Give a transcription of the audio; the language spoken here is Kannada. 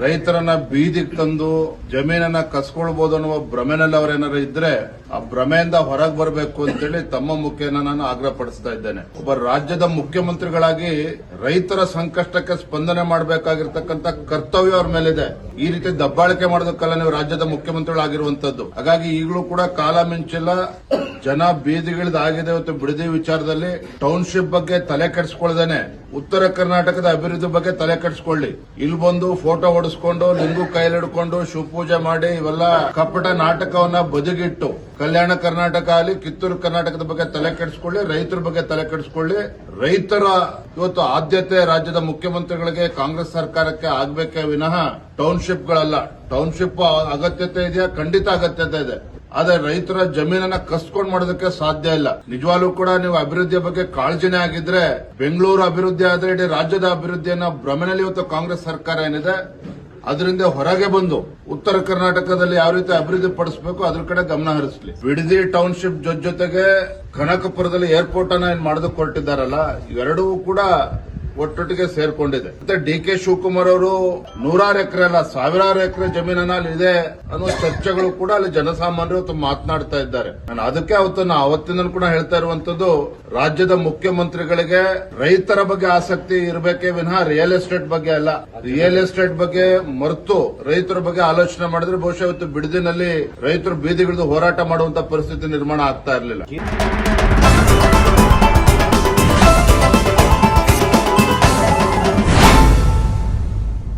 ರೈತರನ್ನ ಬೀದಿಗೆ ತಂದು ಜಮೀನನ್ನ ಕಸ್ಕೊಳ್ಬಹುದು ಅನ್ನುವ ಭ್ರಮೆನಲ್ಲಿ ಅವರೇನಾರು ಇದ್ರೆ ಆ ಭ್ರಮೆಯಿಂದ ಹೊರಗೆ ಬರಬೇಕು ಅಂತೇಳಿ ತಮ್ಮ ಮುಖೇನ ನಾನು ಆಗ್ರಹ ಪಡಿಸ್ತಾ ಇದ್ದೇನೆ. ಒಬ್ಬ ರಾಜ್ಯದ ಮುಖ್ಯಮಂತ್ರಿಗಳಾಗಿ ರೈತರ ಸಂಕಷ್ಟಕ್ಕೆ ಸ್ಪಂದನೆ ಮಾಡಬೇಕಾಗಿರ್ತಕ್ಕಂಥ ಕರ್ತವ್ಯ ಅವ್ರ ಮೇಲಿದೆ. ಈ ರೀತಿ ದಬ್ಬಾಳಿಕೆ ಮಾಡೋದಕ್ಕಲ್ಲ ನೀವು ರಾಜ್ಯದ ಮುಖ್ಯಮಂತ್ರಿಗಳಾಗಿರುವಂತದ್ದು. ಹಾಗಾಗಿ ಈಗಲೂ ಕೂಡ ಕಾಲ ಮಿಂಚಿಲ್ಲ, ಜನ ಬೀದಿಗಿಳಿದಾಗಿದೆ. ಇವತ್ತು ಬಿಡದಿ ವಿಚಾರದಲ್ಲಿ ಟೌನ್ಶಿಪ್ ಬಗ್ಗೆ ತಲೆ ಕೆಡಿಸ್ಕೊಳ್ದೇನೆ ಉತ್ತರ ಕರ್ನಾಟಕದ ಅಭಿವೃದ್ಧಿ ಬಗ್ಗೆ ತಲೆ ಕೆಡಿಸ್ಕೊಳ್ಳಿ. ಇಲ್ಲಿ ಬಂದು ಫೋಟೋ ಹೊಡಿಸ್ಕೊಂಡು ಲಿಂಗು ಕೈಲಿಡ್ಕೊಂಡು ಶಿವಪೂಜೆ ಮಾಡಿ ಇವೆಲ್ಲ ಕಪಟ ನಾಟಕವನ್ನ ಬದಿಗಿಟ್ಟು ಕಲ್ಯಾಣ ಕರ್ನಾಟಕ ಆಗಲಿ ಕಿತ್ತೂರು ಕರ್ನಾಟಕದ ಬಗ್ಗೆ ತಲೆ ಕೆಡಿಸ್ಕೊಳ್ಳಿ, ರೈತರ ಬಗ್ಗೆ ತಲೆ ಕೆಡಿಸ್ಕೊಳ್ಳಿ. ರೈತರ ಇವತ್ತು ಆದ್ಯತೆ ರಾಜ್ಯದ ಮುಖ್ಯಮಂತ್ರಿಗಳಿಗೆ ಕಾಂಗ್ರೆಸ್ ಸರ್ಕಾರಕ್ಕೆ ಆಗ್ಬೇಕೇ ವಿನಃ ಟೌನ್ಶಿಪ್ಗಳಲ್ಲ. ಟೌನ್ಶಿಪ್ ಅಗತ್ಯತೆ ಇದೆಯಾ? ಖಂಡಿತ ಅಗತ್ಯತೆ ಇದೆ. ಆದ್ರೆ ರೈತರ ಜಮೀನನ್ನ ಕಸ್ಕೊಂಡ್ ಮಾಡೋದಕ್ಕೆ ಸಾಧ್ಯ ಇಲ್ಲ. ನಿಜವಾಗ್ಲೂ ಕೂಡ ನೀವು ಅಭಿವೃದ್ಧಿಯ ಬಗ್ಗೆ ಕಾಳಜಿನೇ ಆಗಿದ್ರೆ ಬೆಂಗಳೂರು ಅಭಿವೃದ್ಧಿ ಆದ್ರೆ ಇಡೀ ರಾಜ್ಯದ ಅಭಿವೃದ್ಧಿಯನ್ನ ಭ್ರಮೆನಲ್ಲಿ ಇವತ್ತು ಕಾಂಗ್ರೆಸ್ ಸರ್ಕಾರ ಏನಿದೆ ಅದರಿಂದ ಹೊರಗೆ ಬಂದು ಉತ್ತರ ಕರ್ನಾಟಕದಲ್ಲಿ ಯಾವ ರೀತಿ ಅಭಿವೃದ್ಧಿ ಪಡಿಸಬೇಕು ಅದ್ರ ಕಡೆ ಗಮನ ಹರಿಸಲಿ. ಬಿಡದಿ ಟೌನ್ಶಿಪ್ ಜೊತೆಗೆ ಕನಕಪುರದಲ್ಲಿ ಏರ್ಪೋರ್ಟ್ ಅನ್ನ ಮಾಡೋದಕ್ಕೆ ಹೊರಟಿದ್ದಾರಲ್ಲ, ಇವೆರಡೂ ಕೂಡ ಒಟ್ಟೊಟ್ಟಿಗೆ ಸೇರ್ಕೊಂಡಿದೆ. ಮತ್ತೆ ಡಿ.ಕೆ. ಶಿವಕುಮಾರ್ ಅವರು ನೂರಾರು ಎಕರೆ ಅಲ್ಲ ಸಾವಿರಾರು ಎಕರೆ ಜಮೀನನ್ನ ಅಲ್ಲಿ ಇದೆ ಅನ್ನೋ ಚರ್ಚೆಗಳು ಕೂಡ ಅಲ್ಲಿ ಜನಸಾಮಾನ್ಯರು ಮಾತನಾಡ್ತಾ ಇದ್ದಾರೆ. ನಾನು ಅದಕ್ಕೆ ಅವತ್ತಿನಲ್ಲೂ ಕೂಡ ಹೇಳ್ತಾ ಇರುವಂತದ್ದು, ರಾಜ್ಯದ ಮುಖ್ಯಮಂತ್ರಿಗಳಿಗೆ ರೈತರ ಬಗ್ಗೆ ಆಸಕ್ತಿ ಇರಬೇಕೇ ವಿನಃ ರಿಯಲ್ ಎಸ್ಟೇಟ್ ಬಗ್ಗೆ ಅಲ್ಲ. ರಿಯಲ್ ಎಸ್ಟೇಟ್ ಬಗ್ಗೆ ಮರೆತು ರೈತರ ಬಗ್ಗೆ ಆಲೋಚನೆ ಮಾಡಿದ್ರೆ ಬಹುಶಃ ಇವತ್ತು ಬಿಡದಿನಲ್ಲಿ ರೈತರು ಬೀದಿಗಿಳಿದು ಹೋರಾಟ ಮಾಡುವಂತ ಪರಿಸ್ಥಿತಿ ನಿರ್ಮಾಣ ಆಗ್ತಾ ಇರಲಿಲ್ಲ.